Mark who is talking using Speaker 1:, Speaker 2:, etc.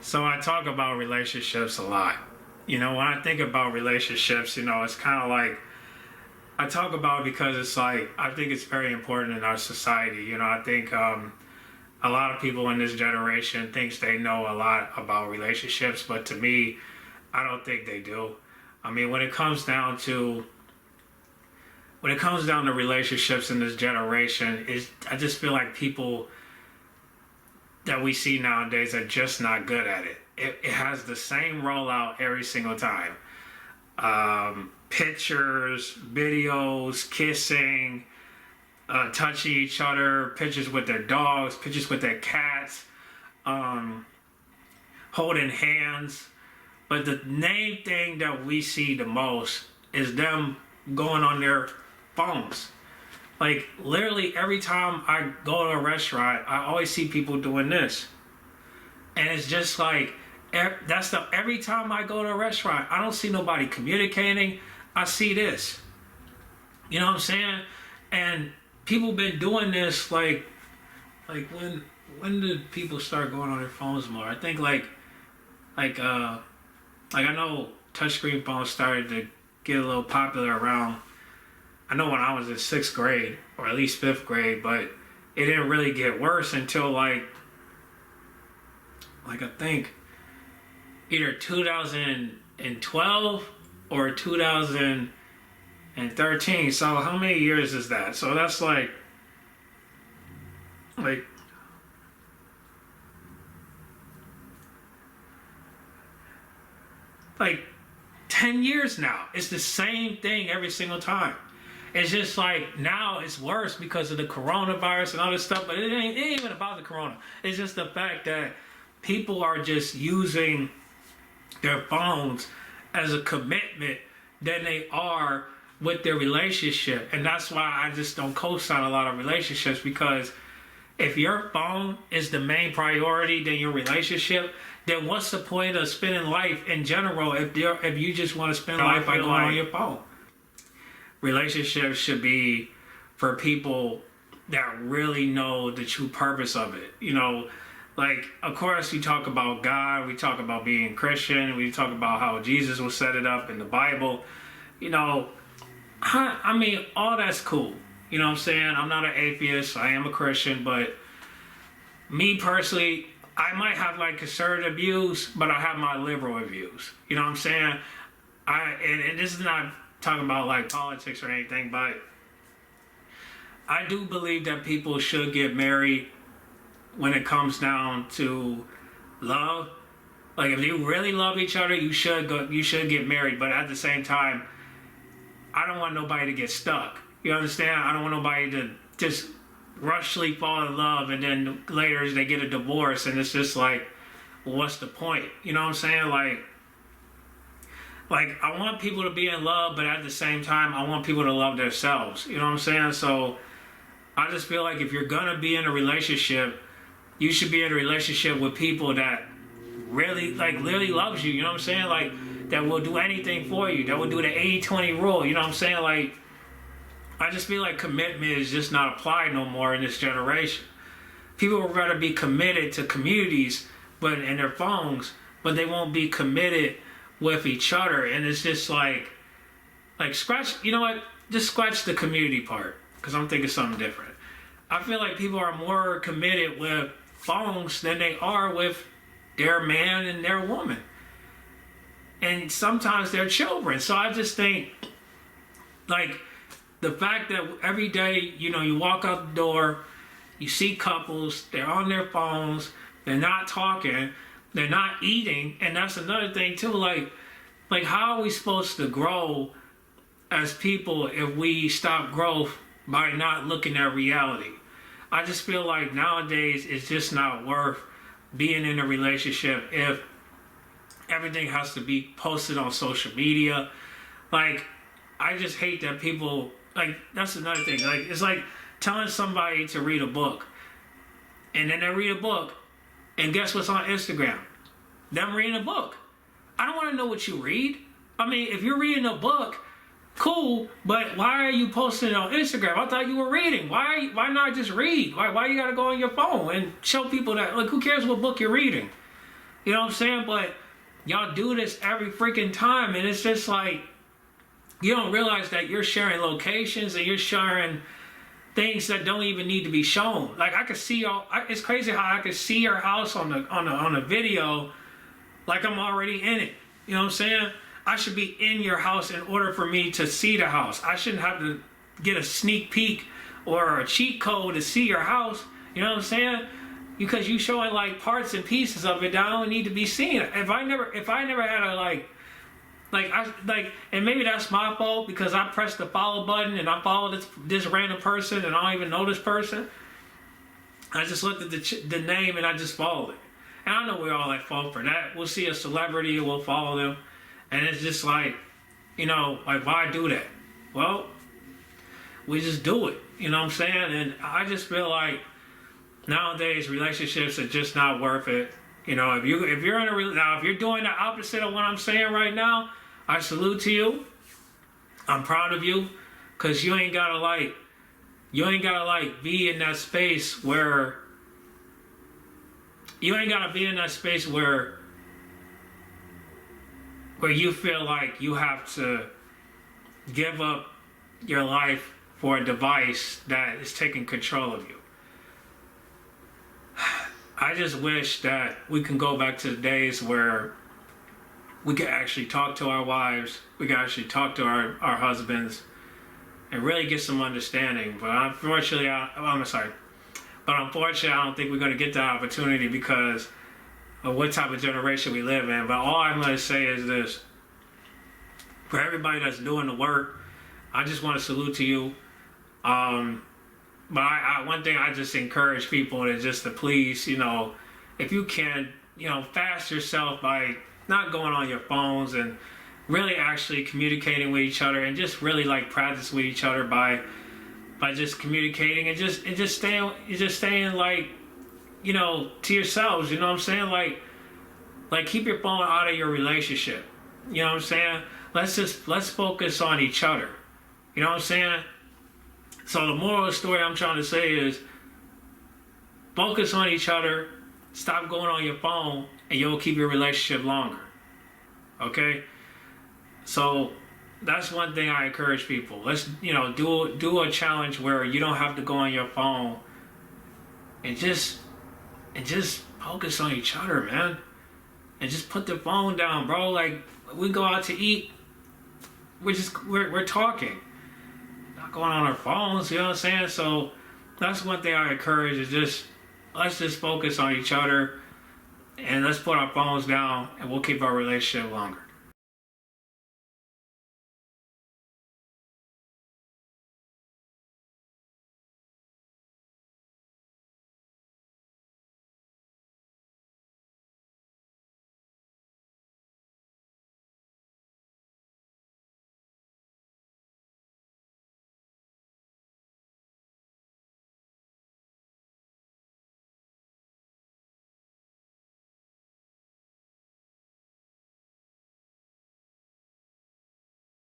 Speaker 1: So I talk about relationships a lot. You know, when I think about relationships, it's kind of like I talk about it because it's like I think it's very important in our society. I think a lot of people in this generation thinks they know a lot about relationships, but to me, I don't think they do. I mean, when it comes down to relationships in this generation, I just feel like people that we see nowadays are just not good at it. It has the same rollout every single time. Pictures, videos, kissing, touching each other, pictures with their dogs, pictures with their cats, holding hands. But the main thing that we see the most is them going on their phones. Like literally every time I go to a restaurant, I always see people doing this. And it's just like, every time I go to a restaurant, I don't see nobody communicating. I see this. You know what I'm saying? And people been doing this like when did people start going on their phones more? I think like I know touchscreen phones started to get a little popular around, I know when I was in 6th grade, or at least 5th grade, but it didn't really get worse until like I think either 2012 or 2013. So how many years is that? So that's like 10 years now. It's the same thing every single time. It's just like now it's worse because of the coronavirus and all this stuff, but it ain't even about the corona. It's just the fact that people are just using their phones as a commitment than they are with their relationship. And that's why I just don't co-sign a lot of relationships, because if your phone is the main priority than your relationship, then what's the point of spending life in general if you just want to spend life by going on your phone? Relationships should be for people that really know the true purpose of it. Like, of course, we talk about God, we talk about being Christian, we talk about how Jesus will set it up in the Bible. I mean, all that's cool. You know what I'm saying? I'm not an atheist, I am a Christian, but me personally, I might have like conservative views, but I have my liberal views. You know what I'm saying? And this is not talking about like politics or anything, but I do believe that people should get married when it comes down to love. Like if you really love each other, you should get married. But at the same time, I don't want nobody to get stuck. You understand? I don't want nobody to just rushly fall in love and then later they get a divorce and it's just like, well, what's the point? You know what I'm saying? Like I want people to be in love, but at the same time, I want people to love themselves. You know what I'm saying? So I just feel like if you're gonna be in a relationship, you should be in a relationship with people that really loves you. You know what I'm saying? Like that will do anything for you. That will do the 80-20 rule. You know what I'm saying? Like I just feel like commitment is just not applied no more in this generation. People would rather be committed to communities, but in their phones, but they won't be committed with each other. And it's just like scratch. You know what? Just scratch the community part, because I'm thinking something different. I feel like people are more committed with phones than they are with their man and their woman, and sometimes their children. So I just think like the fact that every day, you walk out the door, you see couples, they're on their phones, they're not talking, they're not eating, and that's another thing too. Like how are we supposed to grow as people if we stop growth by not looking at reality? I just feel like nowadays it's just not worth being in a relationship if everything has to be posted on social media. Like, I just hate that people, like, that's another thing. Like, it's like telling somebody to read a book, and then they read a book, and guess what's on Instagram? Them reading a book. I don't want to know what you read. I mean, if you're reading a book, cool, but why are you posting it on Instagram? I thought you were reading. Why not just read? Why you gotta go on your phone and show people that, like, who cares what book you're reading? You know what I'm saying? But y'all do this every freaking time, and it's just like, you don't realize that you're sharing locations and you're sharing things that don't even need to be shown. Like, I could see y'all. It's crazy how I could see your house on the video, like I'm already in it. You know what I'm saying? I should be in your house in order for me to see the house. I shouldn't have to get a sneak peek or a cheat code to see your house. You know what I'm saying? Because you showing like parts and pieces of it that don't need to be seen. If I never had a and maybe that's my fault because I pressed the follow button and I followed this random person and I don't even know this person. I just looked at the name and I just followed it. And I know we're all at fault for that. We'll see a celebrity and we'll follow them. And it's just like, like, why do that? Well, we just do it. You know what I'm saying? And I just feel like nowadays relationships are just not worth it. If you're in if you're doing the opposite of what I'm saying right now, I salute to you. I'm proud of you, cause you ain't gotta be in that space where you feel like you have to give up your life for a device that is taking control of you. I just wish that we can go back to the days where we could actually talk to our wives, we could actually talk to our husbands, and really get some understanding. But unfortunately, I don't think we're going to get that opportunity because of what type of generation we live in. But all I'm going to say is this. For everybody that's doing the work, I just want to salute to you. But one thing I just encourage people is just to please, if you can, fast yourself by not going on your phones and really actually communicating with each other and just really like practice with each other by just communicating and just staying like, to yourselves, you know what I'm saying? Like keep your phone out of your relationship. You know what I'm saying? Let's focus on each other. You know what I'm saying? So the moral of the story I'm trying to say is focus on each other, stop going on your phone, and you'll keep your relationship longer. Okay? So that's one thing I encourage people. Let's, do a challenge where you don't have to go on your phone and just focus on each other, man. And just put the phone down, bro. Like, we go out to eat, we're talking. Not going on our phones, you know what I'm saying? So that's one thing I encourage is let's just focus on each other and let's put our phones down and we'll keep our relationship longer.